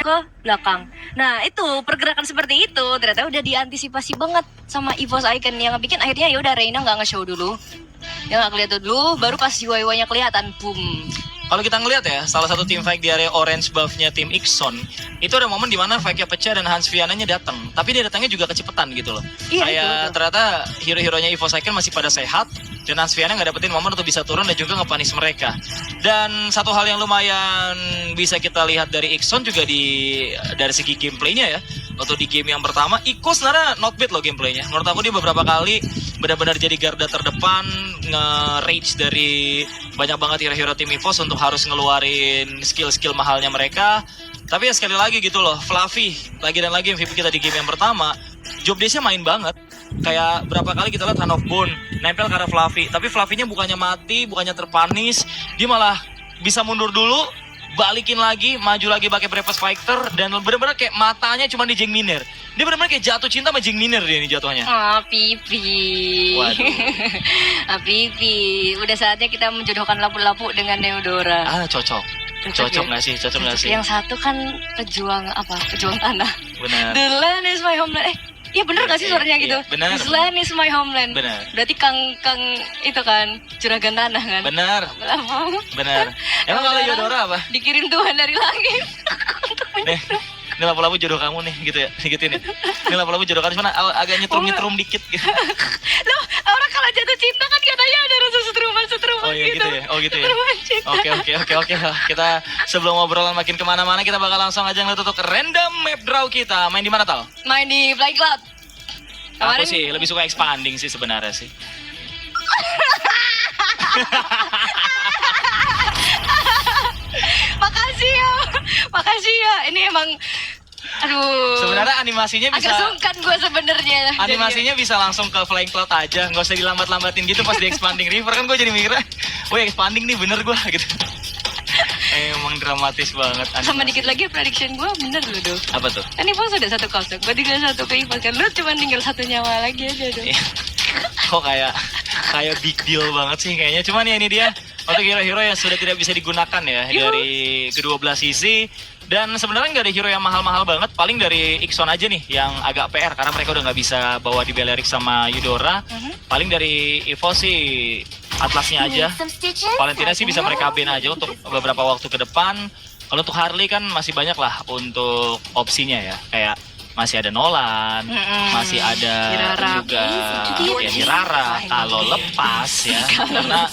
ke belakang. Nah itu pergerakan seperti itu ternyata udah diantisipasi banget sama EVOS Icon yang bikin akhirnya ya udah Reina nggak nge-show dulu, dia nggak kelihatan dulu, baru pas UI-nya kelihatan, boom. Kalau kita ngelihat ya, salah satu tim fight di area orange buff-nya tim Ixon, itu ada momen di mana fight-nya pecah dan Hans Viananya datang. Tapi dia datangnya juga kecepetan gitu loh. Iya, Kayak itu. ternyata hero-heronya EVOS Icon masih pada sehat, dan Hans Viana nggak dapetin momen untuk bisa turun dan juga ngepanis mereka. Dan satu hal yang lumayan bisa kita lihat dari Ixon juga dari segi gameplaynya ya. Waktu di game yang pertama, Iko sebenarnya not bad loh gameplaynya. Menurut aku dia beberapa kali benar-benar jadi garda terdepan, nge-rage dari banyak banget hero-hero tim EVOS untuk harus ngeluarin skill-skill mahalnya mereka. Tapi ya sekali lagi gitu loh, Fluffy lagi dan lagi MVP kita di game yang pertama, job desk-nya main banget. Kayak berapa kali kita lihat Hand of Bone nempel ke arah Fluffy, tapi Fluffy-nya bukannya mati, bukannya terpanis, dia malah bisa mundur dulu, balikin lagi, maju lagi pakai Breakfast Fighter, dan bener-bener kayak matanya cuma di Jing Miner. Dia bener-bener kayak jatuh cinta sama Jing Miner dia ini jatuhnya. Ah, Pipi. Waduh. Ah, Pipi. Udah saatnya kita menjodohkan lapu-lapu dengan Neodora. Ah, cocok. Cocok nggak sih? Cocok nggak sih? Yang satu kan pejuang apa? Pejuang tanah. Benar. The land is my homeland. Iya bener gak sih suaranya gitu? Iya, benar. This land is my homeland. Benar. Berarti Kang itu kan juragan tanah kan? Benar. Lapu. Benar. Emang kalau Yodora apa? Dikirim Tuhan dari langit untuk Nih, ini lapu-lapu jodoh kamu nih, gitu ya, gitu nih. Ini lapu-lapu jodoh kamu, cuma agak nyetrum-nyetrum dikit gitu. Loh, orang kalau jatuh cinta kan katanya ada rasa setruman-setruman Oh iya gitu ya, oh gitu ya. Setruman cinta. Oke. Kita sebelum obrolan makin kemana-mana, kita bakal langsung aja ngeliat untuk random map draw kita. Main di mana, Tal? Main di Flying Cloud. Aku sih lebih suka expanding sih sebenarnya sih. Makasih ya. Ini emang aduh. Sebenarnya animasinya bisa, agak sungkan gue sebenarnya. animasinya bisa langsung ke Flying Cloud aja, nggak usah dilambat-lambatin gitu pas di expanding river kan gue jadi mikirnya, woi expanding nih bener gue gitu. Emang dramatis banget. Sama animasi. dikit lagi prediction gue bener loh Duh. Apa tuh? Kan Ivan sudah 1-0. Gue tinggal 1 ke Ivan kan. Lu cuma tinggal 1 nyawa lagi aja dong. Kok kayak big deal banget sih kayaknya. Cuman ya ini dia untuk hero-hero yang sudah tidak bisa digunakan ya dari kedua belah sisi. Dan sebenarnya nggak ada hero yang mahal-mahal banget. Paling dari Ixon aja nih yang agak PR karena mereka udah nggak bisa bawa di Balearic sama Eudora. Paling dari Evo sih Atlasnya aja. Valentina sih bisa mereka ban aja untuk beberapa waktu ke depan. Kalau untuk Harley kan masih banyak lah untuk opsinya ya. Kayak masih ada Nolan, masih ada Hirara. juga ya Hirara kalau lepas ya. Karena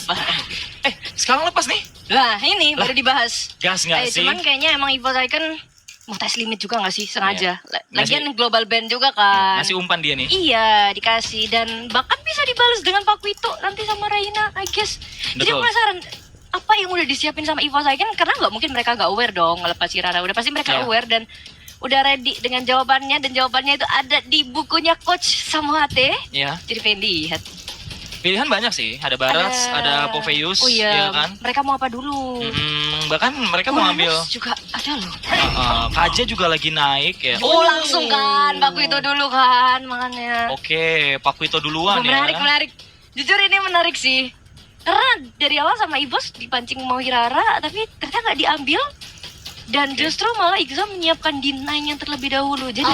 sekarang lepas nih. Lah ini baru dibahas. Gas nggak sih? Cuman kayaknya emang Evo Icon mau tes limit juga nggak sih sengaja. Lagian Ngasih- global band juga kan. Masih umpan dia nih. Iya dikasih dan bahkan bisa dibalas dengan Pakuito nanti sama Reina I guess. Jadi Betul. aku penasaran apa yang udah disiapin sama Evo Icon karena nggak mungkin mereka nggak aware dong ngelepas Hirara. Udah pasti mereka Ya. aware dan udah ready dengan jawabannya dan jawabannya itu ada di bukunya Coach Samuhate. Ya, Jadi pengen lihat. pilihan banyak sih. Ada Barats, ada Poveus, Oh ya iya, kan? mereka mau apa dulu? Bahkan mereka mau ambil Uranus juga ada loh. Kaja juga lagi naik ya. Oh, langsung kan, Pakuito dulu kan, makanya. Oke, Pakuito duluan ya. Menarik. Jujur ini menarik sih. Karena dari awal sama Ibos dipancing mau Hirara, tapi ternyata nggak diambil. Dan justru malah Igza menyiapkan D9 yang terlebih dahulu. Jadi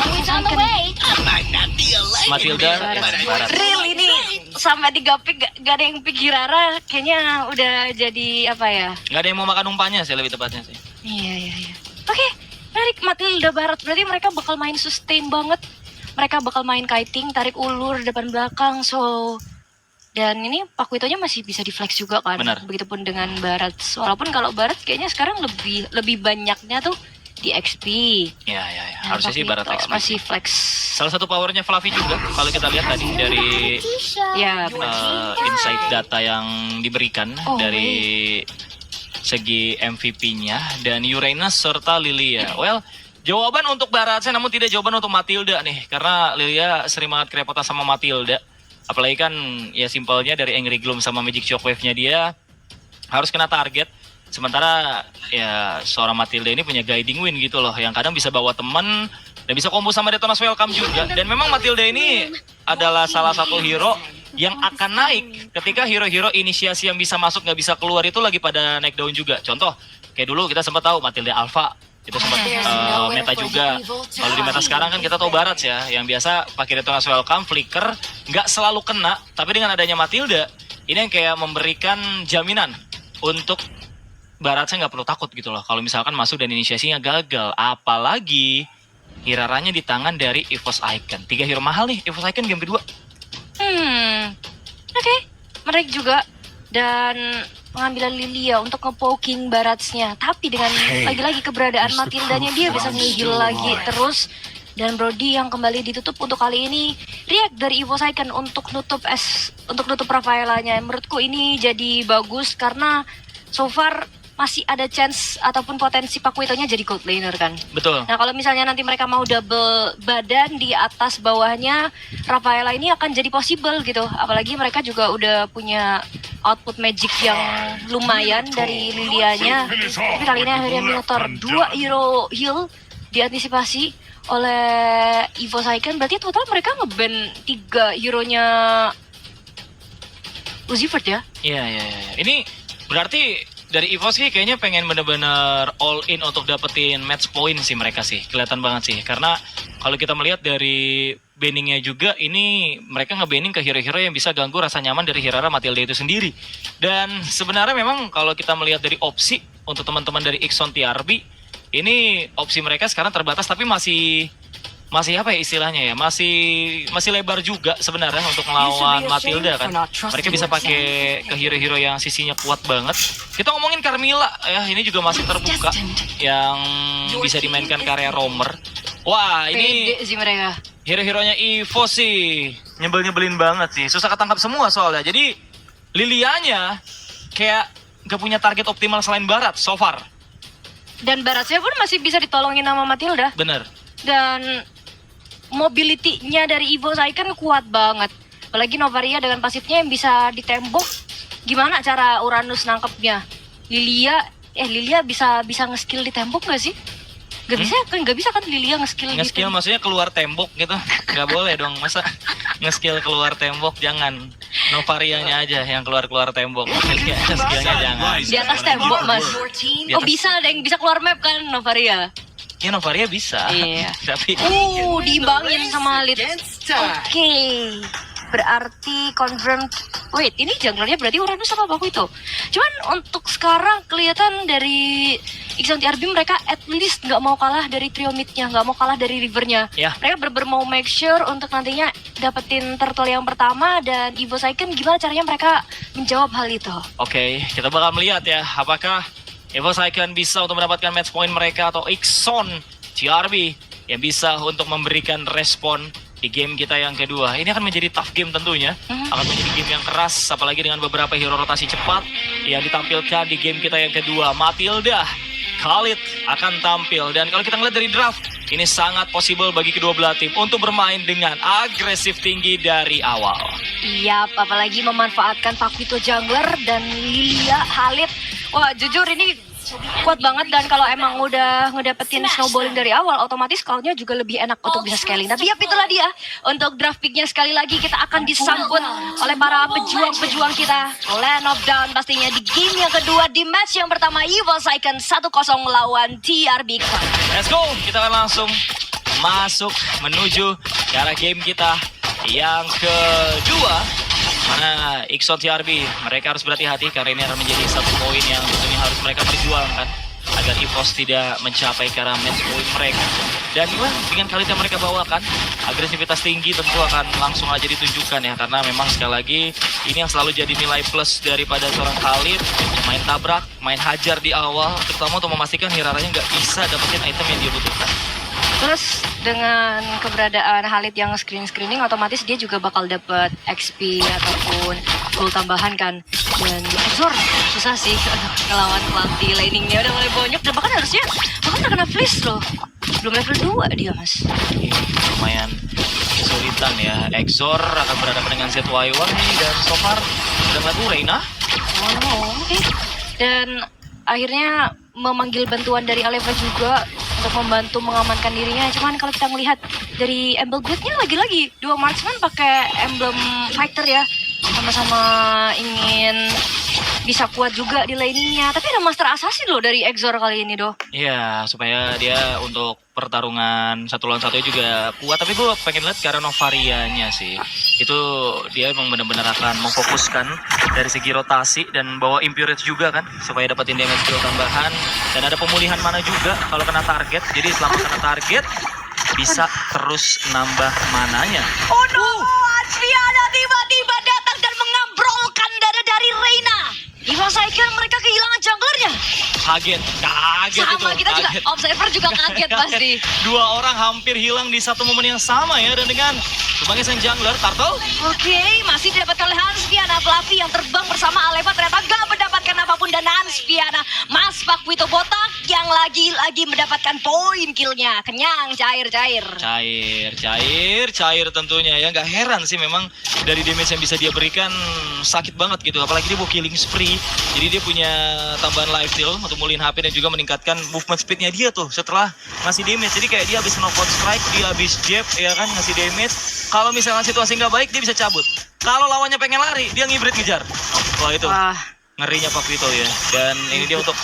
Matilda, Barat. real ini sampai di gapik gak ada yang pick Hirara, kayaknya udah jadi apa ya? Nggak ada yang mau makan umpannya sih lebih tepatnya sih. Iya. Oke, menarik. Matilda Barat berarti mereka bakal main sustain banget. Mereka bakal main kiting, tarik ulur depan belakang. So dan ini Pakuitonya masih bisa di flex juga kan. Benar. Begitupun dengan Barat. Walaupun kalau Barat kayaknya sekarang lebih banyaknya tuh di XP. Ya. Dan Harusnya sih Barat Pakuito XP. masih flex. Salah satu powernya Fluffy juga kalau kita lihat tadi dari Ya, benar. insight data yang diberikan Oh, dari segi MVP-nya dan Uranus serta Lilia. Well, jawaban untuk Baratnya namun tidak jawaban untuk Matilda nih karena Lilia sering banget kerepotan sama Matilda. Apalagi kan ya simpelnya dari Angry Gloom sama Magic Shockwave-nya dia harus kena target. Sementara ya seorang Matilda ini punya guiding win gitu loh yang kadang bisa bawa temen dan bisa combo sama Detonas Welcome juga. Dan memang Matilda ini adalah salah satu hero yang akan naik ketika hero-hero inisiasi yang bisa masuk nggak bisa keluar itu lagi pada naik daun juga. Contoh kayak dulu kita sempat tahu Matilda Alpha Itu sempat meta juga. Kalau di meta sekarang kan kita tahu Barat ya, yang biasa pakai Return as Welcome, Flicker, nggak selalu kena, tapi dengan adanya Matilda, ini yang kayak memberikan jaminan untuk Baratnya nggak perlu takut gitu loh. Kalau misalkan masuk dan inisiasinya gagal, apalagi Hiraranya di tangan dari EVOS Icon. 3 hero mahal nih, EVOS Icon game kedua. Oke, menarik juga. Dan pengambilan Lilia untuk nge-poking Baratsnya. Tapi dengan lagi-lagi keberadaan Matildanya, dia bisa nge-heal lagi terus. Dan Brody yang kembali ditutup untuk kali ini. React dari EVOS Icon untuk nutup Rafaelanya. Menurutku ini jadi bagus karena so far masih ada chance ataupun potensi Pakuitonya jadi gold laner kan. Betul. Nah kalau misalnya nanti mereka mau double badan di atas bawahnya, Rafaela ini akan jadi possible gitu. Apalagi mereka juga udah punya output magic yang lumayan dari Lilianya. Tapi kali ini akhirnya Minotaur 2 hero heal diantisipasi oleh EVOS Icon. Berarti total mereka nge-ban 3 hero-nya Uzivert ya? Iya. Ini berarti dari EVOS sih kayaknya pengen bener-bener all in untuk dapetin match point sih mereka sih. Kelihatan banget sih. Karena kalau kita melihat dari banningnya juga, ini mereka nge-banning ke hero-hero yang bisa ganggu rasa nyaman dari Hirara Matilda itu sendiri. Dan sebenarnya memang kalau kita melihat dari opsi untuk teman-teman dari Ixon TRB, ini opsi mereka sekarang terbatas tapi masih apa ya istilahnya ya, masih lebar juga sebenarnya untuk melawan Matilda kan. Mereka bisa pakai ke hero-hero yang sisinya kuat banget. Kita ngomongin Carmilla ya, ini juga masih terbuka yang bisa dimainkan ke area roamer. Wah, ini Pede sih mereka. hero-heronya Evo sih nyebelin banget sih, susah ketangkap semua soalnya. Jadi Lilianya kayak gak punya target optimal selain Barat so far. Dan Baratsnya pun masih bisa ditolongin sama Matilda. Bener. Dan mobility-nya dari EVOS Icon kuat banget. Apalagi Novaria dengan pasifnya yang bisa ditembok. Gimana cara Uranus nangkepnya? Lilia bisa nge-skill ditembok gak sih? Gak bisa kan Lilia nge-skill Nge-skill maksudnya keluar tembok gitu. Gak boleh dong, masa nge-skill keluar tembok, jangan. Novarianya aja yang keluar tembok. Skillnya jangan. di atas tembok, Mas. Di Oh atas- bisa ada yang bisa keluar map kan Novaria? Ya Novaria bisa. Iya. Tapi Diimbangin sama Lid. Oke. Berarti confirmed. Wait, ini junglernya berarti Uranus apa Baku itu? Cuman untuk sekarang kelihatan dari Ixon TRB mereka at least nggak mau kalah dari trio midnya, nggak mau kalah dari rivernya. Ya. Mereka bener mau make sure untuk nantinya dapetin turtle yang pertama, dan EVOS Icon gimana caranya mereka menjawab hal itu. Oke, kita bakal melihat ya apakah EVOS Icon bisa untuk mendapatkan match point mereka atau Ixon TRB yang bisa untuk memberikan respon di game kita yang kedua. Ini akan menjadi tough game tentunya. Akan menjadi game yang keras, apalagi dengan beberapa hero rotasi cepat yang ditampilkan di game kita yang kedua. Matilda, Khalid akan tampil. Dan kalau kita ngeliat dari draft, ini sangat possible bagi kedua belah tim untuk bermain dengan agresif tinggi dari awal. Iya, apalagi memanfaatkan Pakuito jungler dan Lilia Khalid. Wah, jujur ini kuat banget, dan kalau emang udah ngedapetin snowballing dari awal, otomatis cloud-nya juga lebih enak untuk bisa scaling. Tapi yap, itulah dia. Untuk draft pick-nya sekali lagi kita akan disambut oleh para pejuang-pejuang kita. Land of Dawn pastinya di game yang kedua, di match yang pertama EVOS Icon 1-0 melawan TRB Cloud. Let's go, kita akan langsung masuk menuju ke arah game kita yang kedua. Mana Ixon TRB, mereka harus berhati-hati karena ini akan menjadi satu poin yang tentunya harus mereka perjuangkan agar EVOS tidak mencapai ke arah match point mereka. Dan juga dengan kali yang mereka bawakan, agresivitas tinggi tentu akan langsung aja ditunjukkan ya, karena memang sekali lagi ini yang selalu jadi nilai plus daripada seorang Khalid, main tabrak, main hajar di awal, terutama untuk memastikan Hiraranya nggak bisa dapetin item yang dia butuhkan. Terus dengan keberadaan Khalid yang screening, otomatis dia juga bakal dapat XP ataupun gold tambahan kan. Dan Exor susah sih ngelawan Cloud di laningnya, udah mulai bonyok, dan bahkan terkena flash loh. Belum level 2 dia, Mas. Ini lumayan kesulitan ya. Exor akan berhadapan dengan ZY1 dan so far sudah melakukan Reina. Oke. Dan akhirnya memanggil bantuan dari Aleva juga untuk membantu mengamankan dirinya. Cuman kalau kita melihat dari emblem gridnya, lagi-lagi dua marksman pakai emblem fighter ya, sama-sama ingin bisa kuat juga di laningnya. Tapi ada Master Assassin loh dari Exor kali ini, doh. Iya, supaya dia untuk pertarungan 1 lawan 1 juga kuat. Tapi gue pengen lihat karena Novarianya sih. Itu dia emang benar-benar akan memfokuskan dari segi rotasi dan bawa Impurity juga kan, supaya dapetin damage skill tambahan. Dan ada pemulihan mana juga kalau kena target. Jadi selama kena target bisa terus nambah mananya. Oh no, Asviana tiba-tiba datang dan mengambrolkan dada dari Reina. Evos Icon mereka kehilangan junglernya. Kaget Sama itu. kita juga, Observer juga kaget pasti. 2 orang hampir hilang di satu momen yang sama ya. Dan dengan sebagai sang jungler, Turtle Oke, masih didapatkan oleh Hansviana. Fluffy yang terbang bersama Aleva ternyata gak mendapatkan apapun. Dan Hansviana, Mas Pakwito Botak yang lagi-lagi mendapatkan poin killnya. Kenyang, cair. cair tentunya ya. Nggak heran sih memang dari damage yang bisa dia berikan sakit banget gitu. Apalagi dia bawa killing spree. Jadi dia punya tambahan life steal untuk mulihin HP dan juga meningkatkan movement speednya dia tuh setelah ngasih damage. Jadi kayak dia habis knockout strike, dia habis jab ya kan, ngasih damage. Kalau misalnya situasi nggak baik dia bisa cabut. Kalau lawannya pengen lari, dia ngibrit ngejar. Wah itu ngerinya Pakwito ya. Dan ini dia untuk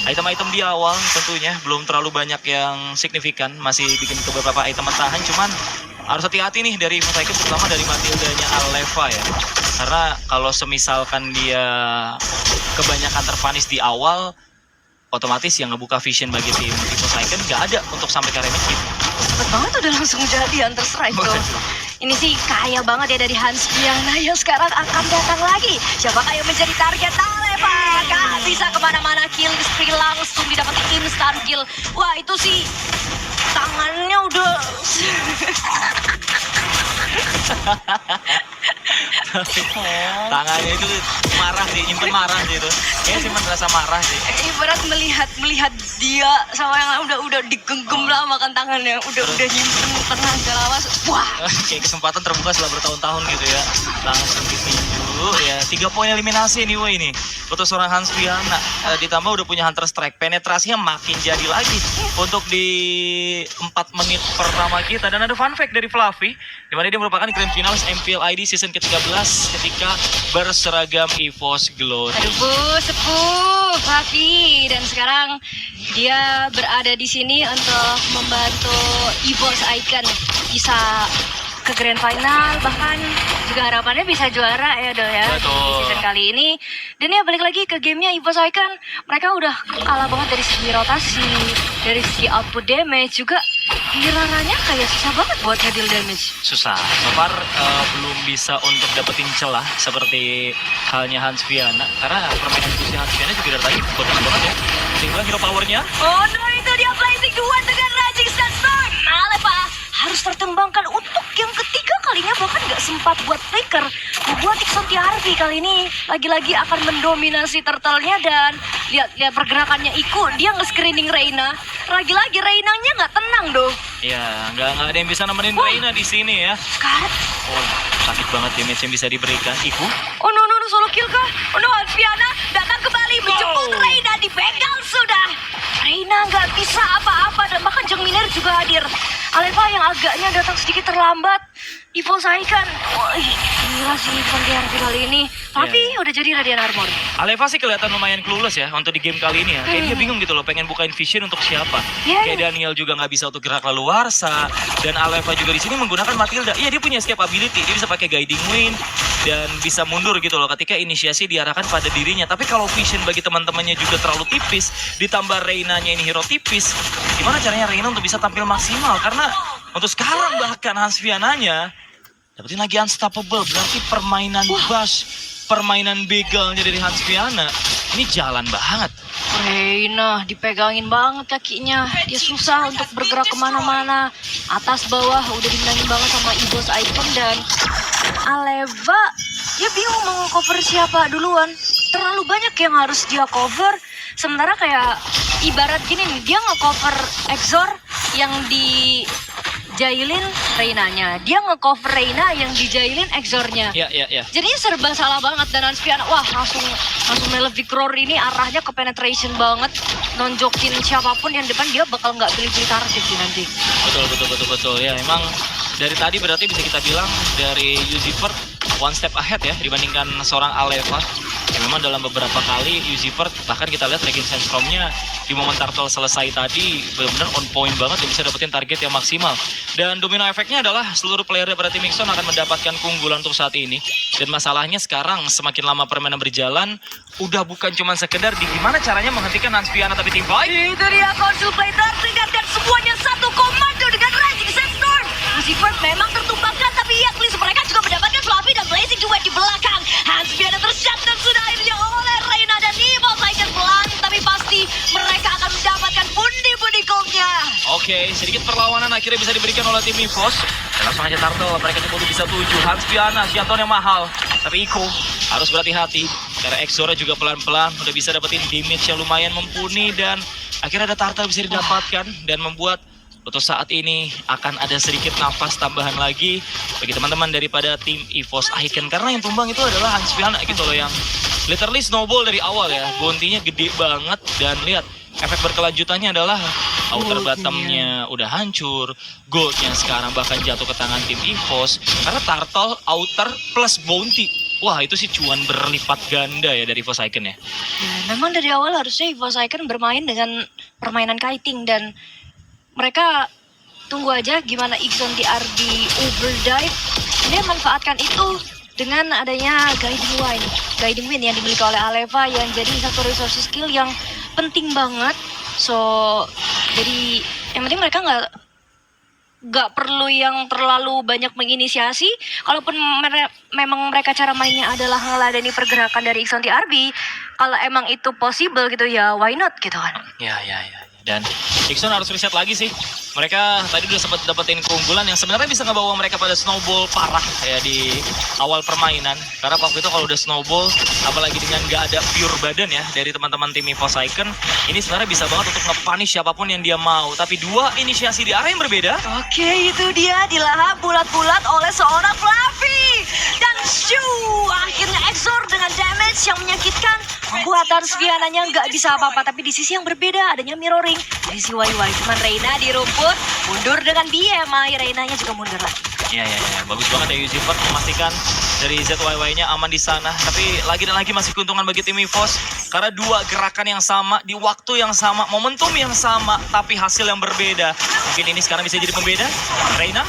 item-item di awal tentunya belum terlalu banyak yang signifikan. Masih bikin beberapa item tahan, cuman harus hati-hati nih dari Evos Icon, terutama dari Matildanya Aleva ya. Karena kalau semisalkan dia kebanyakan terpanis di awal, otomatis yang ngebuka vision bagi tim Evos Icon nggak ada untuk sampai ke remake gitu. Cepet banget udah langsung jadi Hunter Strike tuh. Ini sih kaya banget ya dari Hansviana yang sekarang akan datang lagi. Siapakah yang menjadi target Aleva? Gak bisa kemana-mana, kill spree langsung didapat instant kill. Wah itu sih tangannya udah Tangannya itu marah sih, nyimpen marah sih itu. Kayaknya simpen rasa marah sih. ibarat melihat dia sama yang lain udah digenggam lama kan tangannya, udah nyimpen tenang segala mas. Wah, Kayak kesempatan terbuka setelah bertahun-tahun gitu ya. Langsung ditinju ya. 3 poin eliminasi anyway ini untuk seorang Hansviana. Ditambah udah punya Hunter Strike. Penetrasinya makin jadi lagi untuk di 4 menit pertama kita. Dan ada fun fact dari Fluffy, dimana dia merupakan grand finalis MPL ID season ke-13 ketika berseragam EVOS Glory. aduh sepuh Fluffy, dan sekarang dia berada di sini untuk membantu EVOS Icon bisa ke grand final, bahkan juga harapannya bisa juara ya Dol ya. Betul. Di season kali ini. Dan ya balik lagi ke gamenya EVOS Icon, mereka udah kalah banget dari segi rotasi, dari segi output damage juga. Hiraranya kayak susah banget buat handle damage. Susah. So far belum bisa untuk dapetin celah seperti halnya Hansviana, karena permainan kursi Hansviana juga dari tadi bagus banget ya. Sehingga hero powernya Oh no, itu dia Blazing Duan dengan Raging Sandstorm. Aleva harus tertembangkan untuk yang ketiga kalinya, bahkan nggak sempat buat flicker. Membuat Ikson TRV kali ini lagi-lagi akan mendominasi turtle-nya. Dan lihat pergerakannya Iku, dia nge-screening Reina. Lagi-lagi Reinanya nggak tenang doh. ya nggak ada yang bisa nemenin Wah. Reina di sini ya. Scarlet. Oh, sakit banget damage yang bisa diberikan Iku. Oh no, solo kill kah? Oh no, Hansviana datang kembali menjemput Reina, dipegang sudah. Reina nggak bisa apa-apa, dan bahkan Jeng Miner juga hadir. Aleva yang agaknya datang sedikit terlambat. EVOS Icon, wah gila sih Ikson TRV kali ini. Tapi udah jadi Radiant Armor. Aleva sih kelihatan lumayan clueless ya untuk di game kali ini ya. Kayak dia bingung gitu loh, pengen bukain vision untuk siapa. Iya, Kayak Daniel juga nggak bisa untuk gerak leluasa. Dan Aleva juga di sini menggunakan Matilda. Iya, dia punya escape ability. Dia bisa pakai Guiding Wind dan bisa mundur gitu loh ketika inisiasi diarahkan pada dirinya. Tapi kalau vision bagi teman-temannya juga terlalu tipis, ditambah Reinanya ini hero tipis, gimana caranya Reina untuk bisa tampil maksimal? Karena untuk sekarang bahkan Hansviananya dapetin lagi unstoppable, berarti permainan bash, permainan begalnya dari Hansviana ini jalan banget. Reina dipegangin banget kakinya. Dia susah untuk bergerak kemana-mana. Atas bawah udah dimenangin banget sama EVOS Icon. Dan Aleva, dia bingung mau cover siapa duluan. Terlalu banyak yang harus dia cover. Sementara kayak ibarat gini nih, dia nge-cover Exor yang dijailin Reinanya. Dia nge-cover Reina yang dijailin Exornya. Ya. Jadinya serba salah banget. Dan Hansviana, wah langsung Malefic Roar ini arahnya ke penetration banget. Nonjokin siapapun yang depan, dia bakal nggak pilih-pilih target sih nanti. Betul. Ya emang dari tadi berarti bisa kita bilang dari Lucifer one step ahead ya dibandingkan seorang Aleva. Ya, memang dalam beberapa kali Uzivert, bahkan kita lihat Regin Sandstorm-nya di momen turtle selesai tadi benar-benar on point banget dan bisa dapetin target yang maksimal. Dan domino efeknya adalah seluruh player daripada tim Ixon akan mendapatkan keunggulan untuk saat ini. Dan masalahnya sekarang semakin lama permainan berjalan, udah bukan cuma sekedar di gimana caranya menghentikan Hanspiana tapi tim fight. Itu dia Consultator tingkatkan semuanya satu komando dengan Rising Sandstorm. Uzivert memang tertumpangkan, tapi ya please mereka juga mendapatkan Fluffy dan Blazing Duet di belakang. Hanspiana tershut dan sudah akhirnya oleh Reina dan Evo Titan pelan, tapi pasti mereka akan mendapatkan pundi-pundi goldnya. Oke, sedikit perlawanan akhirnya bisa diberikan oleh tim EVOS. Dan langsung aja Turtle, mereka cuma bisa 7. Hanspiana, Shanton yang mahal. Tapi Iko harus berhati-hati. Karena Exora juga pelan-pelan udah bisa dapetin damage yang lumayan mumpuni. Dan akhirnya ada Turtle bisa didapatkan. Dan membuat untuk saat ini akan ada sedikit nafas tambahan lagi bagi teman-teman daripada tim EVOS Icon. Karena yang tumbang itu adalah Hanspiana gitu loh, yang literally snowball dari awal ya. Bounty-nya gede banget dan lihat efek berkelanjutannya adalah outer bottomnya udah hancur, goldnya sekarang bahkan jatuh ke tangan tim EVOS karena turtle, outer plus bounty. Wah, itu sih cuan berlipat ganda ya dari EVOS Icon ya. Ya, memang dari awal harusnya EVOS Icon bermain dengan permainan kiting dan mereka tunggu aja gimana Ixon di RB overdrive. Dia manfaatkan itu dengan adanya Guiding Wind yang dimiliki oleh Aleva yang jadi satu resource skill yang penting banget. So, jadi yang penting mereka nggak perlu yang terlalu banyak menginisiasi. Kalaupun memang mereka cara mainnya adalah ngeladeni pergerakan dari Ixon TRB, kalau emang itu possible gitu ya, why not gitu kan? Ya. Dan Ixon harus reset lagi sih. Mereka tadi udah sempat dapetin keunggulan yang sebenarnya bisa ngebawa mereka pada snowball parah ya di awal permainan. Karena waktu itu kalau udah snowball, apalagi dengan nggak ada pure badan ya dari teman-teman tim EVOS Icon, ini sebenarnya bisa banget untuk nge-punish siapapun yang dia mau. Tapi dua inisiasi di arah yang berbeda. Oke, itu dia dilahap bulat-bulat oleh seorang Fluffy. Dan shoo, akhirnya Exor dengan damage yang menyakitkan membuat Hanspiana-nya nggak bisa apa-apa. Tapi di sisi yang berbeda adanya mirroring dari si YY. Cuman Reina di rumput mundur dengan BMI, Reinanya juga mundur lagi. Ya. Bagus banget ya Uzivert memastikan dari ZYY-nya aman di sana. Tapi lagi dan lagi masih keuntungan bagi tim EVOS. Karena dua gerakan yang sama, di waktu yang sama, momentum yang sama, tapi hasil yang berbeda. Mungkin ini sekarang bisa jadi pembeda. Reina?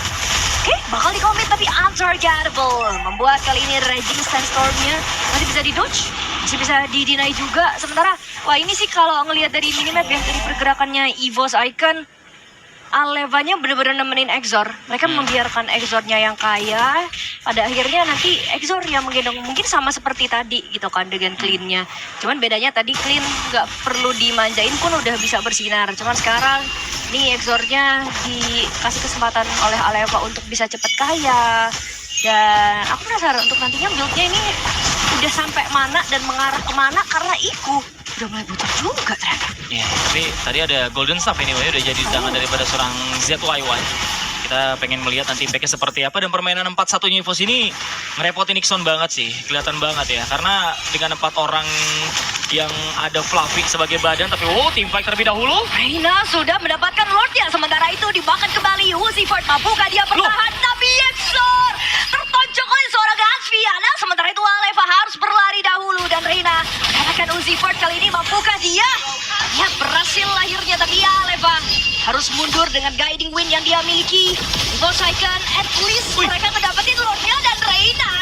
Oke, bakal di-commit tapi untargetable. Membuat kali ini Raging Sandstorm-nya masih bisa di-dodge, masih bisa di-deny juga. Sementara, wah ini sih kalau ngelihat dari minimap ya, dari pergerakannya EVOS Icon, Alevanya bener-bener nemenin Exor. Mereka membiarkan Exornya yang kaya. Pada akhirnya nanti Exor yang menggendong. Mungkin sama seperti tadi gitu kan dengan Clean-nya. Cuman bedanya tadi Clean nggak perlu dimanjain pun udah bisa bersinar. Cuman sekarang nih Exornya dikasih kesempatan oleh Aleva untuk bisa cepet kaya. Dan aku penasaran untuk nantinya build-nya ini udah sampai mana dan mengarah kemana karena Iku udah mulai butuh juga ternyata. Ya, tapi tadi ada Golden Staff anyway, udah jadi di tangan daripada seorang ZYY. Kita pengen melihat nanti impactnya seperti apa. Dan permainan 4-1-nya EVOS ini ngerepotin Ixon banget sih. Kelihatan banget ya. Karena dengan 4 orang yang ada Fluffy sebagai badan. Tapi team fight terlebih dahulu. Reina sudah mendapatkan Lordnya. Sementara itu dimakan kembali Uzivert. Mampukah dia bertahan? Tapi Exor tertonjok oleh seorang Hanspiana. Sementara itu Aleva harus berlari dahulu. Dan Reina mendapatkan Uzivert kali ini. Mampukah dia? Ya berhasil lahirnya. Tapi Aleva harus mundur dengan Guiding Wind yang dia miliki. EVOS Icon, at least mereka mendapatkan Lordnya. Dan Reina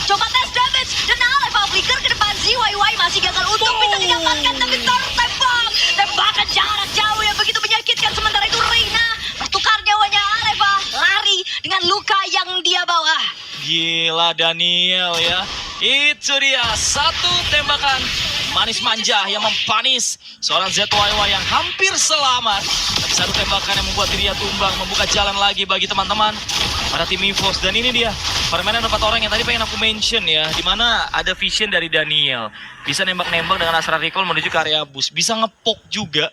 coba tes damage. Dan Aleva flicker ke depan. ZYY masih gagal untuk bisa didapatkan. Tapi tertembak. Tembakan jarak jauh yang begitu menyakitkan. Sementara itu Reina bertukar nyawanya Aleva. Lari dengan luka yang dia bawa. Gila Daniel ya. Itu dia satu tembakan manis manja yang mempanis seorang ZYY yang hampir selamat. Tapi satu tembakan yang membuat dirinya tumbang, membuka jalan lagi bagi teman-teman pada tim EVOS. Dan ini dia permainan 4 orang yang tadi pengen aku mention ya, dimana ada vision dari Daniel, bisa nembak-nembak dengan Astra Recall menuju ke area bus, bisa ngepok juga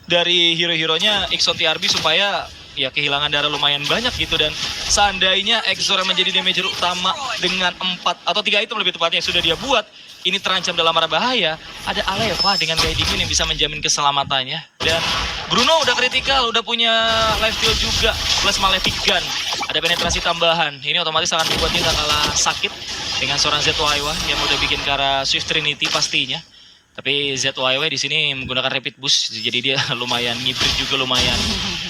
dari hero-heronya Ixon TRB supaya ya kehilangan darah lumayan banyak gitu. Dan seandainya Exor yang menjadi damager utama dengan 4 atau 3 item lebih tepatnya yang sudah dia buat, ini terancam dalam arah bahaya. Ada Aleva dengan Guiding Wind yang bisa menjamin keselamatannya. Dan Bruno udah kritikal, udah punya life steal juga plus Malefic Gun. Ada penetrasi tambahan, ini otomatis akan membuat dia gak kalah sakit dengan seorang ZYY yang udah bikin ke arah Swift Trinity pastinya. Tapi ZYY di sini menggunakan rapid boost, jadi dia lumayan ngibrit juga, lumayan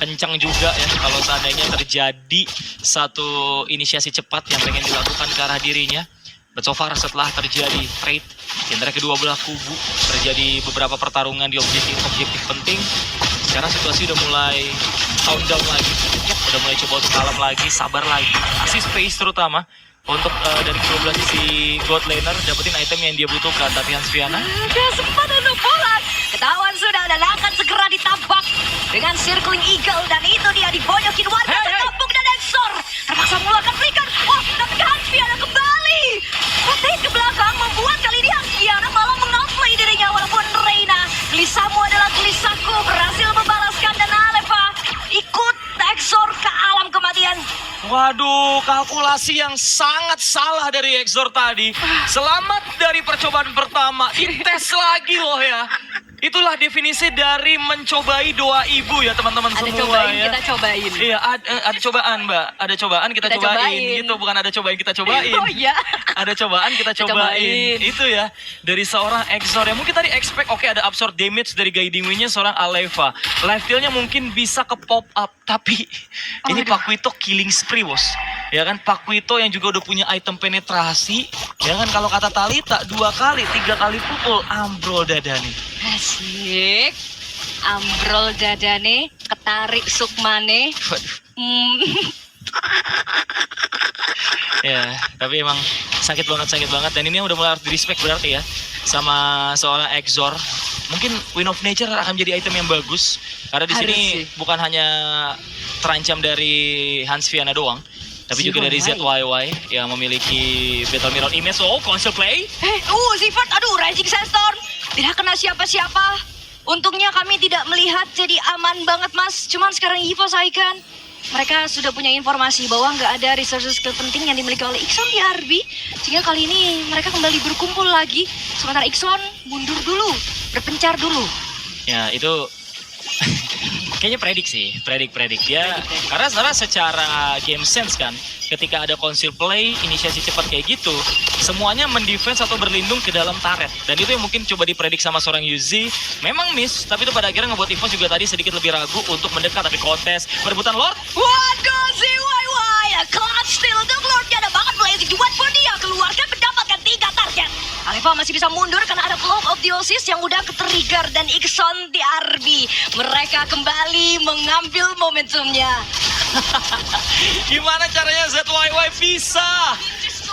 kencang juga ya. Kalau seandainya terjadi satu inisiasi cepat yang pengen dilakukan ke arah dirinya. But so far setelah terjadi trade di antara kedua belah kubu, terjadi beberapa pertarungan di objektif penting. Sekarang situasi udah mulai calm down lagi, udah mulai coba untuk kalem lagi, sabar lagi, kasih space terutama. Untuk dari kedua belah sisi God Laner dapetin item yang dia butuhkan. Tapi Hansfiana Ada sempat untuk bola. Ketahuan sudah dan akan segera ditabak dengan circling eagle. Dan itu dia dibonyokin warga terkampung dan Exor terpaksa mengeluarkan flicker. Wah, tapi Hansfiana kembali. Rotate ke belakang membuat kali ini Hansfiana malah mengoutplay dirinya. Walaupun Reina, gelisahmu adalah gelisahku, berhasil membalaskan dan Aleva ikut Exor ke alam kematian. waduh, kalkulasi yang sangat salah dari Exor tadi. Selamat dari percobaan pertama, dites lagi loh ya. Itulah definisi dari mencobai doa ibu ya teman-teman Ada semua cobain, ya. kita cobain. Iya, ada cobaan Mbak, ada cobaan kita cobain gitu, bukan ada cobain kita cobain. Oh iya. Ada cobaan kita Kita cobain. cobain. Itu ya dari seorang Exor yang mungkin tadi expect oke ada absorb damage dari guiding wing-nya seorang Aleva. Life steal-nya mungkin bisa ke pop up, tapi ini aduh. Pakuito killing spree bos. Ya kan Pakuito yang juga udah punya item penetrasi. Ya kan kalau kata Talita 2 kali, 3 kali pukul ambrol dada nih. Asik. Ambrol dadane, ketarik sukmane. Waduh. Hmm. Ya, tapi emang sakit banget dan ini udah mulai harus di-respect berarti ya sama seorang Exor. Mungkin Wind of Nature akan menjadi item yang bagus karena di Harus sini sih. bukan hanya terancam dari Hansfiana doang, tapi juga dari ZYY yang memiliki Battle Mirror Image. Oh, console play. Zivert, aduh, Rising Sandstorm. Tidak kena siapa-siapa. Untungnya kami tidak melihat, jadi aman banget mas. Cuman sekarang EVOS Icon, mereka sudah punya informasi bahwa nggak ada resources skill penting yang dimiliki oleh Ixon di RB. Sehingga kali ini mereka kembali berkumpul lagi. Sementara Ixon mundur dulu, berpencar dulu. Ya, itu kayaknya predik ya. Karena secara game sense kan, ketika ada conceal play, inisiasi cepat kayak gitu, semuanya mendefense atau berlindung ke dalam turret. Dan itu yang mungkin coba dipredik sama seorang Yuzi. Memang miss, tapi itu pada akhirnya ngebuat EVOS juga tadi sedikit lebih ragu untuk mendekat. Tapi kontes, perebutan Lord. Waduh, ZYY, clutch steal untuk Lordnya ada banget blazing buat pun dia keluarkan mendapatkan 3 target. Aleva masih bisa mundur karena ada Cloak of Theosis yang udah ke-trigger dan Ixon di RB. Mereka kembali mengambil momentumnya. Gimana caranya ZYY bisa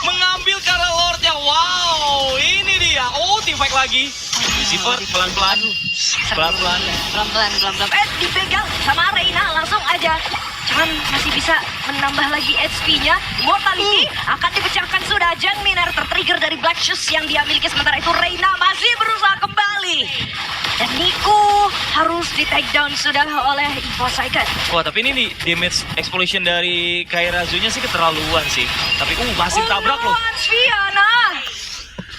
mengambil karena Lordnya? Wow, ini dia. Oh, team fight lagi. Zipper pelan-pelan. Pelan-pelan. Pelan-pelan. Dipegang sama Reina langsung aja. Cuman masih bisa menambah lagi HP-nya. Immortality akan dipecahkan sudah. Jang Miner tertrigger dari Black Shoes yang dia miliki. Sementara itu Reina masih berusaha kembali. Dan Niku harus di take down sudah oleh EVOS Icon. Wah, tapi ini nih damage explosion dari Kairazunya sih keterlaluan sih. Tapi masih tabrak loh. Hansfiana.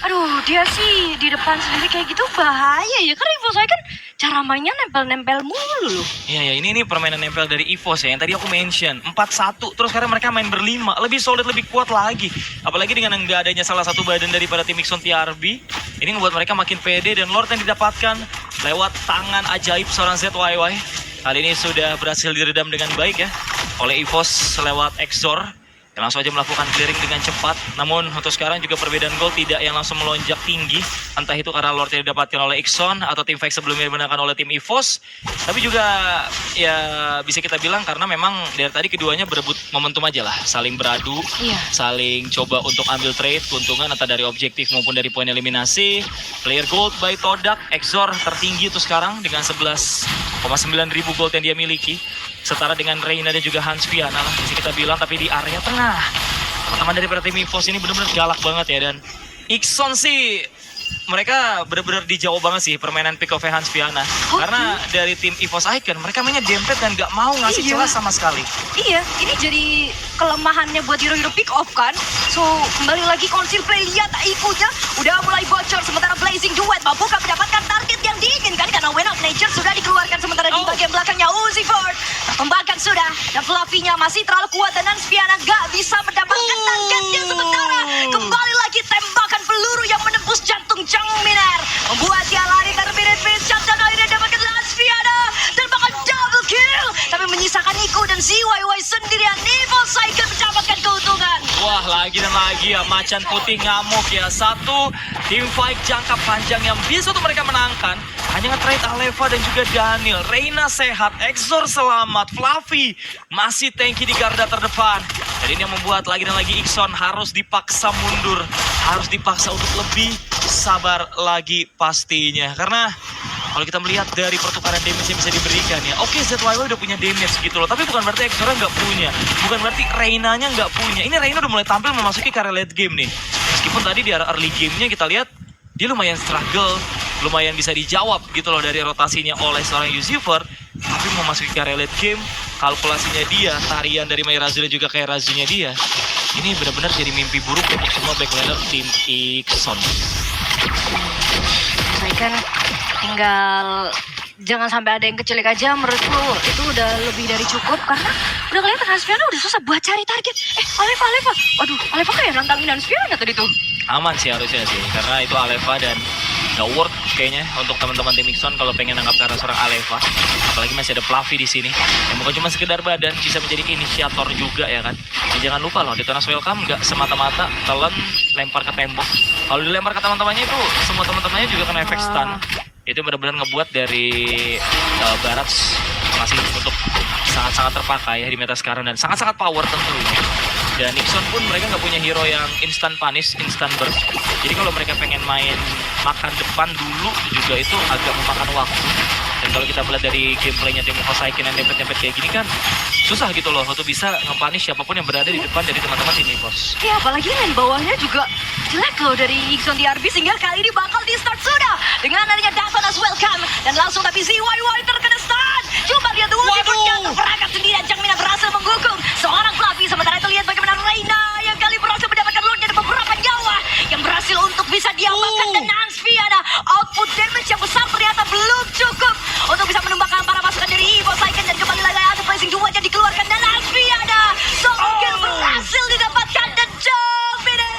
Aduh, dia sih di depan sendiri kayak gitu bahaya ya. Karena EVOS Icon cara mainnya nempel-nempel mulu loh. Iya, ini permainan nempel dari EVOS ya. Yang tadi aku mention 4-1. Terus sekarang mereka main berlima. Lebih solid, lebih kuat lagi. Apalagi dengan nggak adanya salah satu badan daripada tim Ixon TRB. Ini membuat mereka makin pede. Dan Lord yang didapatkan lewat tangan ajaib seorang ZYY. Kali ini sudah berhasil diredam dengan baik ya. Oleh EVOS lewat Exor. Yang langsung aja melakukan clearing dengan cepat. Namun untuk sekarang juga perbedaan gol tidak yang langsung melonjak tinggi. Entah itu karena Lord yang didapatkan oleh Ixon atau tim fight sebelumnya dimenangkan oleh tim EVOS. Tapi juga ya bisa kita bilang karena memang dari tadi keduanya berebut momentum aja lah. Saling beradu, Iya. saling coba untuk ambil trade, keuntungan entah dari objektif maupun dari poin eliminasi. Player gold by Todak, Exor tertinggi itu sekarang dengan 11,9 ribu gold yang dia miliki. Setara dengan Reina dan juga Hansfiana lah bisa kita bilang, tapi di area tengah. Teman-teman dari tim EVOS ini benar-benar galak banget ya. Dan Ixon sih mereka benar-benar dijauh banget sih permainan pick of Hans Viana. Karena dari tim EVOS Icon mereka mainnya dempet dan gak mau ngasih celah sama sekali. Iya, ini jadi kelemahannya buat hero-hero pick off kan. So, kembali lagi konsil play, lihat IQ-nya udah mulai bocor. Sementara Blazing Duet mampukah mendapatkan target yang diinginkan karena Wave of Nature sudah dikeluarkan. Sementara di bagian belakangnya Uzi Ford terkembangkan sudah. Dan Fluffy-nya masih terlalu kuat dan Ansviana gak bisa mendapatkan targetnya. Sementara kembali lagi tembakan peluru yang menembus jantung Jang Miner membuat dia lari terbirit-birit dan akhirnya dapatkan Ansviana dan bahkan double kill. Tapi menyisakan Nico dan ZYY sendirian. EVOS Icon mendapatkan keuntungan. Wah, lagi dan lagi ya Macan Putih ngamuk ya. Satu tim fight jangka panjang yang bisa untuk mereka menangkan hanya nge-trade Aleva dan juga Daniel. Reina sehat, Exor selamat, Fluffy masih tanky di garda terdepan. Dan ini yang membuat lagi dan lagi Ikson harus dipaksa mundur, harus dipaksa untuk lebih sabar lagi pastinya. Karena kalau kita melihat dari pertukaran damage yang bisa diberikan ya, oke, ZYY udah punya damage gitu loh, tapi bukan berarti Exornya nggak punya, bukan berarti Reina-nya nggak punya. Ini Reina udah mulai tampil memasuki karya late game nih. Meskipun tadi di early game-nya kita lihat dia lumayan struggle, lumayan bisa dijawab gitu loh dari rotasinya oleh seorang Yuzifer. Tapi memasuki karya late game, kalkulasinya dia, tarian dari Mayrazu dan juga kayak Razunya dia, ini benar-benar jadi mimpi buruk untuk semua backlaner tim Ikson. Saya kan tinggal jangan sampai ada yang kecelik aja, menurutku itu udah lebih dari cukup karena udah kelihatan Ansviana udah susah buat cari target. Aleva, waduh, Aleva kayak nantangin Ansviana tadi tuh. Aman sih harusnya sih, karena itu Aleva dan nggak worth kayaknya untuk teman-teman tim Ikson kalau pengen nangkap karena seorang Aleva. Apalagi masih ada Fluffy di sini yang bukan cuma sekedar badan, bisa menjadi inisiator juga ya kan. Dan jangan lupa loh, di Tunas Welcome nggak semata-mata telan lempar ke tembok. Kalau dilempar ke teman-temannya itu semua teman-temannya juga kena efek stun. Itu benar-benar ngebuat dari Barats masih untuk sangat-sangat terpakai ya di meta sekarang dan sangat-sangat power tentunya. Dan Nixon pun mereka nggak punya hero yang instant punish, instant burst. Jadi kalau mereka pengen main makan depan dulu juga itu agak memakan waktu. Dan kalau kita melihat dari gameplaynya tim EVOS Icon yang dempet-dempet kayak gini kan susah gitu loh untuk bisa nge-punish siapapun yang berada di depan dari teman-teman tim EVOS. Ya apalagi main bawahnya juga jelek loh dari Ikson DRB, sehingga kali ini bakal di start sudah dengan adanya Datonas Welcome dan langsung tapi ZYY terkena stun. Coba lihat dulu jatuh perangkat sendirian. Jang Mina berhasil menghukum seorang Fluffy. Sementara itu lihat bagaimana Reina yang kali berhasil mendapatkan loot dan beberapa nyawa yang berhasil untuk bisa diamankan. Dan Ansviana output damage yang besar ternyata belum cukup untuk bisa menumbangkan para pasukan dari EVOS Icon. Dan kembali lagi ada Blazing Duet yang dikeluarkan dan Ansviana solo kill berhasil didapatkan dan Jang Mina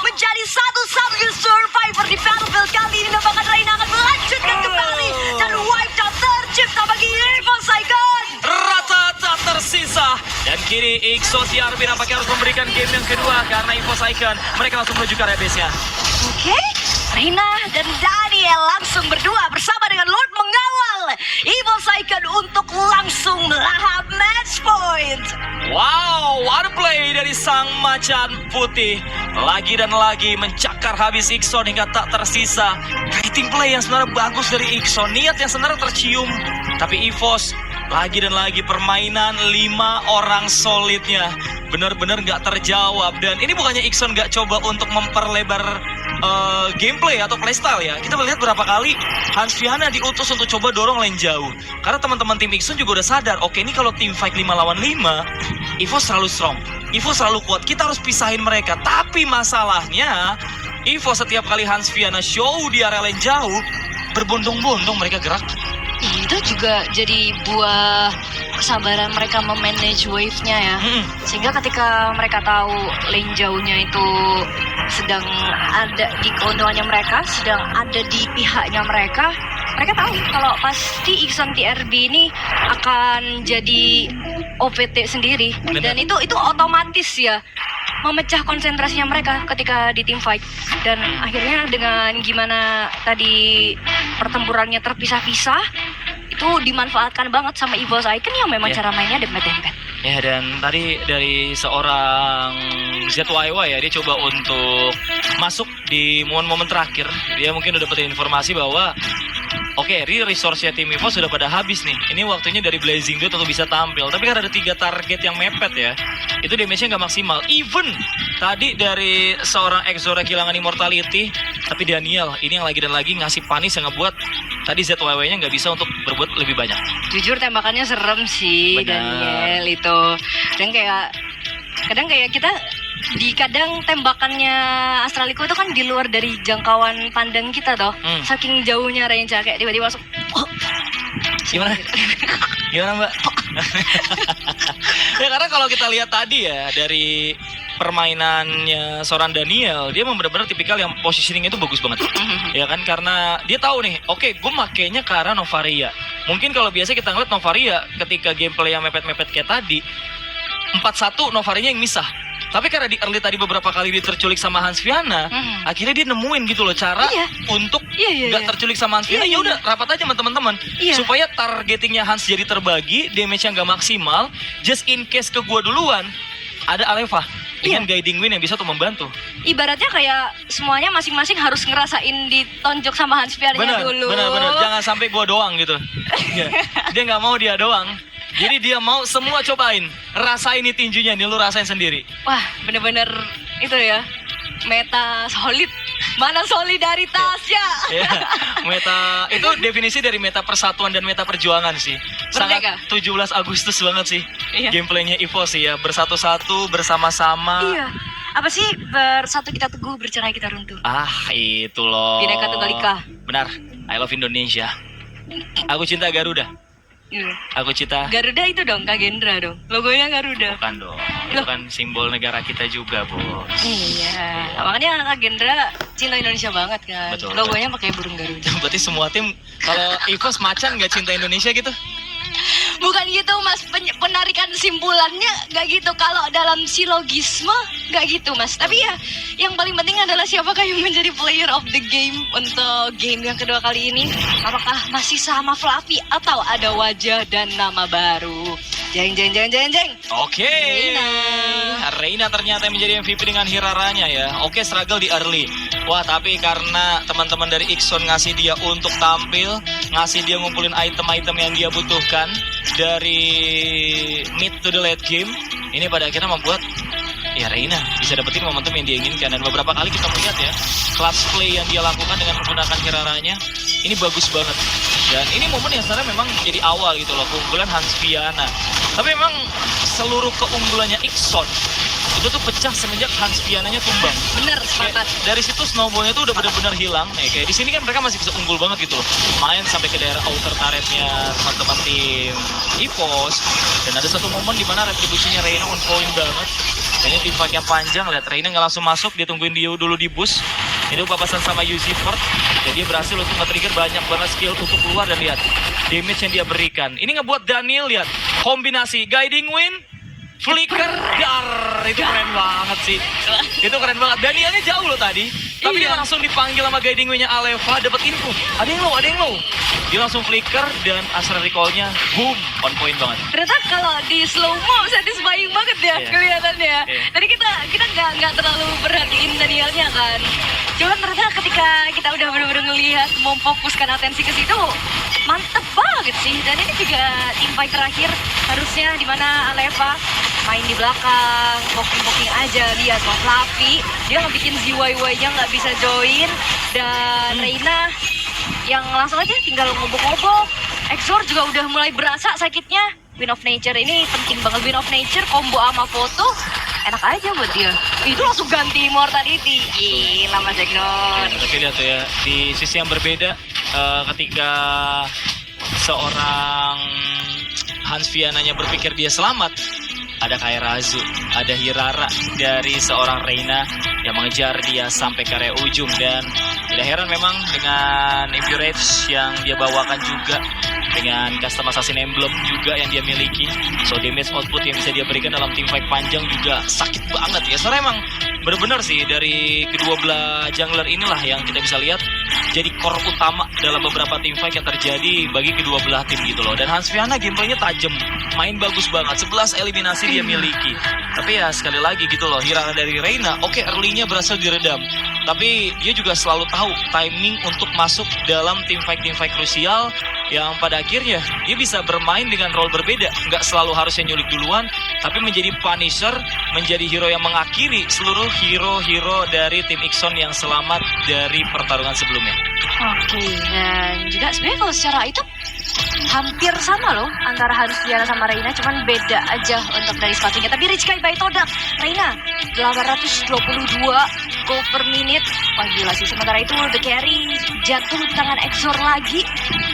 menjadi satu-satunya survivor di battlefield kali ini. Nampaknya Reina akan melanjutkan kembali dan wipe down tercipta bagi EVOS Icon. Rata tak tersisa. Dan kini Ikson TRB nampaknya harus memberikan game yang kedua karena EVOS Icon mereka langsung menuju ke area base-nya. Oke, Reina dan Daniel langsung berdua bersama dengan Lord mengawal EVOS Icon untuk langsung melahap match point. Wow, what a play dari sang Macan Putih. Lagi dan lagi mencakar habis Ikson hingga tak tersisa. Kiting play yang sebenarnya bagus dari Ikson, niat yang sebenarnya tercium. Tapi EVOS lagi dan lagi permainan 5 orang solidnya benar-benar nggak terjawab. Dan ini bukannya Ikson nggak coba untuk memperlebar gameplay atau playstyle ya. Kita melihat berapa kali Ansviana diutus untuk coba dorong lane jauh. Karena teman-teman tim Ikson juga udah sadar, oke ini kalau tim fight 5 lawan 5, EVOS selalu strong, EVOS selalu kuat, kita harus pisahin mereka. Tapi masalahnya EVOS setiap kali Ansviana show di area lane jauh, berbondong-bondong mereka gerak. Itu juga jadi buah kesabaran mereka memanage wave-nya ya. Sehingga ketika mereka tahu lane jauhnya itu sedang ada di keuntungannya mereka, sedang ada di pihaknya mereka tahu kalau pasti Ikson TRB ini akan jadi OPT sendiri. Benar. Dan itu otomatis ya memecah konsentrasinya mereka ketika di team fight. Dan akhirnya dengan gimana tadi pertempurannya terpisah-pisah, itu dimanfaatkan banget sama EVOS Icon yang memang cara mainnya dempet-dempet. Ya, dan tadi dari seorang ZYY ya, dia coba untuk masuk di momen-momen terakhir. Dia mungkin udah dapetin informasi bahwa Oke, resource-nya tim EVOS sudah pada habis nih. Ini waktunya dari Blazing Dude untuk bisa tampil. Tapi karena ada 3 target yang mepet ya, itu damage-nya nggak maksimal. Even tadi dari seorang Exora kehilangan immortality, tapi Daniel ini yang lagi dan lagi ngasih panis yang ngebuat tadi ZWW-nya nggak bisa untuk berbuat lebih banyak. Jujur tembakannya serem sih. Benar. Daniel itu. Dan kadang kayak kita kadang tembakannya Astraliko itu kan di luar dari jangkauan pandang kita toh. Saking jauhnya range kayak tiba-tiba masuk. Gimana? Gimana Mbak? Ya karena kalau kita lihat tadi ya dari permainannya seorang Daniel, dia memang benar-benar tipikal yang positioning itu bagus banget. Ya kan, karena dia tahu nih, oke, gue makainya ke arah Novaria. Mungkin kalau biasa kita ngeliat Novaria ketika gameplay yang mepet-mepet kayak tadi, 4-1 Novarianya yang misah. Tapi karena di early tadi beberapa kali dia terculik sama Hans Viana, akhirnya dia nemuin gitu loh cara untuk nggak terculik sama Hans Viana. Ya udah rapat aja sama teman-teman supaya targetingnya Hans jadi terbagi, damage-nya nggak maksimal. Just in case ke gua duluan, ada Aleva dengan guiding wind yang bisa tuh membantu. Ibaratnya kayak semuanya masing-masing harus ngerasain ditonjok sama Hans Viana dulu. Bener. Jangan sampai gua doang gitu. Dia nggak mau dia doang. Jadi dia mau semua cobain. Rasain nih tinjunya nih, lu rasain sendiri. Wah, bener-bener itu ya. Meta solid. Mana solidaritasnya? Ya, meta itu definisi dari meta persatuan dan meta perjuangan sih. Sangat 17 Agustus banget sih. Gameplaynya EVOS sih ya, bersatu-satu, bersama-sama. Iya. Apa sih bersatu kita teguh, bercerai kita runtuh. Ah, itu loh. Bhinneka Tunggal Ika. Benar. I love Indonesia. Aku cinta Garuda. Aku cinta Garuda itu dong, Kak Gendra dong. Logonya Garuda. Bukan dong. Itu kan simbol negara kita juga, Bos. Iya. Makanya Kak Gendra cinta Indonesia banget kan. Betul. Logonya pakai burung Garuda. Berarti semua tim kalau EVOS macan nggak cinta Indonesia gitu? Bukan gitu Mas, penarikan simpulannya nggak gitu. Kalau dalam silogisme nggak gitu Mas. Tapi ya yang paling penting adalah siapakah yang menjadi player of the game untuk game yang kedua kali ini. Apakah masih sama Fluffy atau ada wajah dan nama baru? Jeng. Oke. Reina ternyata menjadi MVP dengan Hiraranya ya. Oke, struggle di early. Wah, tapi karena teman-teman dari Ixon ngasih dia untuk tampil, ngasih dia ngumpulin item-item yang dia butuhkan dari mid to the late game, ini pada akhirnya membuat ya Reina bisa dapetin momentum yang dia inginkan. Dan beberapa kali kita melihat ya clutch play yang dia lakukan dengan menggunakan Hiraranya ini bagus banget. Dan ini momen yang sebenarnya memang jadi awal gitu loh, keunggulan Hans Viana. Tapi memang seluruh keunggulannya Ixon itu tuh pecah semenjak Hans Viananya tumbang. Bener, sepakat. Dari situ snowballnya tuh udah benar-benar hilang. Kayak di sini kan mereka masih bisa unggul banget gitu loh. Main sampai ke daerah outer turretnya teman-teman tim EVOS. Dan ada satu momen di mana retribusinya Reina on point banget. Kayaknya tim fight-nya panjang, lihat Reina nggak langsung masuk, dia tungguin dia dulu di bus. Itu papasan sama Yuzifort. Jadi dia berhasil untuk nge-trigger banyak banget skill untuk keluar dan lihat damage yang dia berikan. Ini ngebuat Daniel lihat kombinasi guiding wind, flicker, dar. Itu keren banget sih. Itu keren banget. Danielnya jauh loh tadi. Tapi dia langsung dipanggil sama guiding wind-nya Aleva, dapat info. Ada yang low. Dia langsung flicker dan Astra Recall-nya boom, on point banget. Ternyata kalau di slow mo satisfying banget ya kelihatannya. Tadi kita nggak terlalu perhatiin Danielnya kan. Cuman ternyata ketika kita udah benar-benar ngelihat memfokuskan atensi ke situ, mantep banget sih. Dan ini juga tim fight terakhir harusnya di mana Aleva main di belakang, poking aja, lihat mau Fluffy, dia ngebikin ZYY-nya nggak bisa join, dan Reina yang langsung aja tinggal ngobok-ngobok. Exor juga udah mulai berasa sakitnya. Wind of Nature ini penting banget. Wind of Nature combo sama foto enak aja buat dia. Itu langsung ganti Immortality. Gila Mas Jagnon. Tapi lihat tuh ya, di sisi yang berbeda ketika seorang Hans Viananya berpikir dia selamat, ada Kairazu, ada Hirara dari seorang Reina yang mengejar dia sampai ke area ujung. Dan tidak heran memang dengan Impurage yang dia bawakan juga dengan custom assassin emblem juga yang dia miliki. So damage output yang bisa dia berikan dalam teamfight panjang juga sakit banget ya. Soalnya emang benar-benar sih dari kedua belah jungler inilah yang kita bisa lihat jadi core utama dalam beberapa teamfight yang terjadi bagi kedua belah tim gitu loh. Dan Hansfiana gameplaynya tajam, main bagus banget, 11 eliminasi dia miliki. Tapi ya sekali lagi gitu loh, Hirana dari Reina, oke early-nya berhasil diredam. Tapi dia juga selalu tahu timing untuk masuk dalam teamfight krusial yang pada akhirnya dia bisa bermain dengan role berbeda. Nggak selalu harusnya nyulik duluan, tapi menjadi punisher, menjadi hero yang mengakhiri seluruh hero-hero dari tim Ixon yang selamat dari pertarungan sebelumnya. Oke, dan juga sebenarnya kalau secara itu hampir sama loh antara Hansfiana sama Reina, cuman beda aja untuk dari sepatunya. Tapi Rich Kai by Todak, Reina 822 gold per minute. Wah gila sih, sementara itu The Carry jatuh di tangan Exor lagi,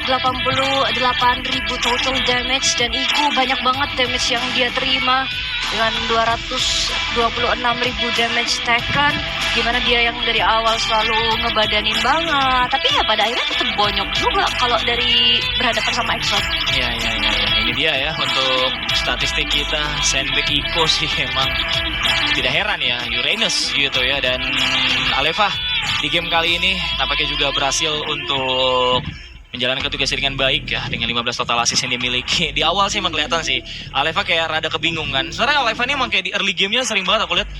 88.000 total damage, dan Iku banyak banget damage yang dia terima dengan 226.000 damage taken, gimana dia yang dari awal selalu ngebadanin banget, tapi ya pada akhirnya tetap bonyok juga kalau dari berhadapan sama Exor. Ya. Ini dia ya untuk statistik kita. Sandbag Iko sih emang tidak heran ya, Uranus gitu ya. Dan Aleva di game kali ini nampaknya juga berhasil untuk menjalankan tugasnya dengan baik ya, dengan 15 total assist yang dimiliki. Di awal sih emang kelihatan sih Aleva kayak rada kebingungan. Sebenarnya Aleva ini emang kayak di early gamenya sering banget aku lihat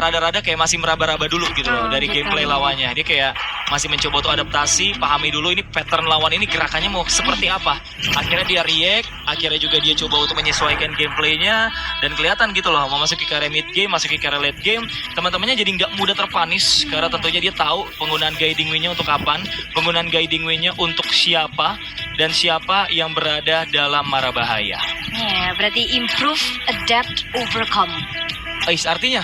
rada-rada kayak masih meraba-raba dulu gitu loh dari gitu. gameplay lawannya. Dia kayak masih mencoba untuk adaptasi, pahami dulu ini pattern lawan ini gerakannya mau seperti apa. Akhirnya dia react, akhirnya juga dia coba untuk menyesuaikan gameplaynya, dan kelihatan gitu loh, mau masuk ke area mid game, masuk ke area late game, teman-temannya jadi nggak mudah terpanis karena tentunya dia tahu penggunaan guiding wing-nya untuk kapan, penggunaan guiding wing-nya untuk siapa, dan siapa yang berada dalam mara bahaya. Ya, berarti improve, adapt, overcome. Artinya?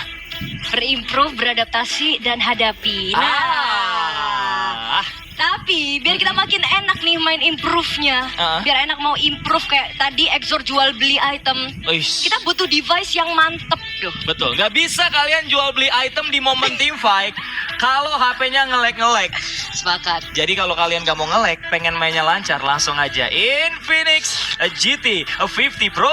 Berimprove, beradaptasi, dan hadapi. Nah, tapi biar kita makin enak nih main improve-nya, biar enak mau improve kayak tadi Exor jual beli item, kita butuh device yang mantep tuh. Betul, nggak bisa kalian jual beli item di momen teamfight kalau HP-nya nge-lag. Sepakat. Jadi kalau kalian nggak mau nge-lag, pengen mainnya lancar, langsung aja Infinix GT 50 Pro.